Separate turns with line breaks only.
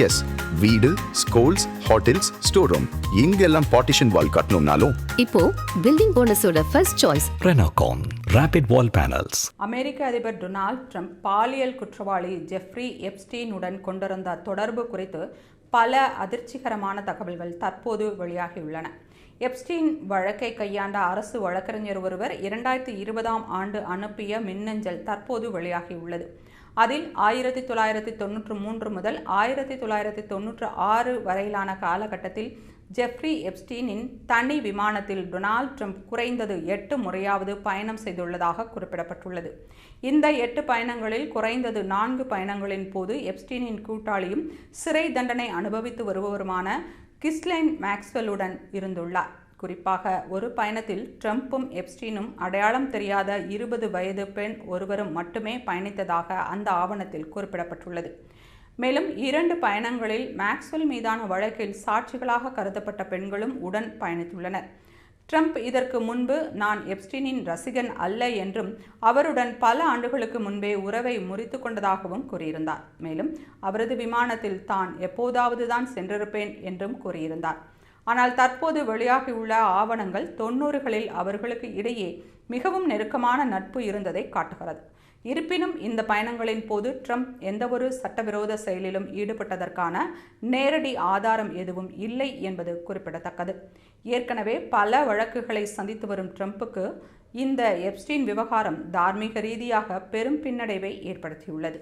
S, வீடு, schools, hotels, store room இங்கெல்லாம் partition wall கட்டணும்னாலும்
இப்போ பில்டிங் போனஸோட first choice
Renocon Rapid Wall Panels.
அமெரிக்க அதிபர் டொனால்ட் ட்ரம்ப் பாலியல் குற்றவாளி ஜெஃப்ரி எப்ஸ்டீனுடன் கொண்டிருந்த தொடர்பு குறித்து பல அதிர்ச்சிகரமான தகவல்கள் தற்போது வெளியாகியுள்ளன. எப்ஸ்டீன் வழக்கை கையாண்ட அரசு வழக்கறிஞர் ஒருவர் 2020 அனுப்பிய மின்னஞ்சல் தற்போது வெளியாகியுள்ளது. அதில் 1993 முதல் 1996 வரையிலான காலகட்டத்தில் ஜெஃப்ரி எப்ஸ்டீனின் தனி விமானத்தில் டொனால்ட் ட்ரம்ப் குறைந்தது 8 முறையாவது பயணம் செய்துள்ளதாக குறிப்பிடப்பட்டுள்ளது. இந்த 8 பயணங்களில் குறைந்தது 4 பயணங்களின் போது எப்ஸ்டீனின் கூட்டாளியும் சிறை தண்டனை அனுபவித்து வருபவருமான கிஸ்லைன் மேக்ஸ்வெல்லுடன் இருந்துள்ளார். குறிப்பாக ஒரு பயணத்தில் ட்ரம்ப்பும் எப்ஸ்டீனும் அடையாளம் தெரியாத 20 வயது பெண் ஒருவரும் மட்டுமே பயணித்ததாக அந்த ஆவணத்தில் குறிப்பிடப்பட்டுள்ளது. மேலும் 2 பயணங்களில் மேக்ஸ்வெல் மீதான வழக்கில் சாட்சிகளாக கருதப்பட்ட பெண்களும் உடன் பயணித்துள்ளனர். ட்ரம்ப் இதற்கு முன்பு நான் எப்ஸ்டீனின் ரசிகன் அல்ல என்றும் அவருடன் பல ஆண்டுகளுக்கு முன்பே உறவை முறித்து கொண்டதாகவும் கூறியிருந்தார். மேலும் அவரது விமானத்தில் தான் எப்போதாவது தான் சென்றிருப்பேன் என்றும் கூறியிருந்தார். ஆனால் தற்போது வெளியாகியுள்ள ஆவணங்கள் 90களில் அவர்களுக்கு இடையே மிகவும் நெருக்கமான நட்பு இருந்ததை காட்டுகிறது. இருப்பினும் இந்த பயணங்களின் போது ட்ரம்ப் எந்தவொரு சட்டவிரோத செயலிலும் ஈடுபட்டதற்கான நேரடி ஆதாரம் எதுவும் இல்லை என்பது குறிப்பிடத்தக்கது. ஏற்கனவே பல வழக்குகளை சந்தித்து வரும் ட்ரம்புக்கு இந்த எப்ஸ்டீன் விவகாரம் தார்மீக ரீதியாக பெரும் பின்னடைவை ஏற்படுத்தியுள்ளது.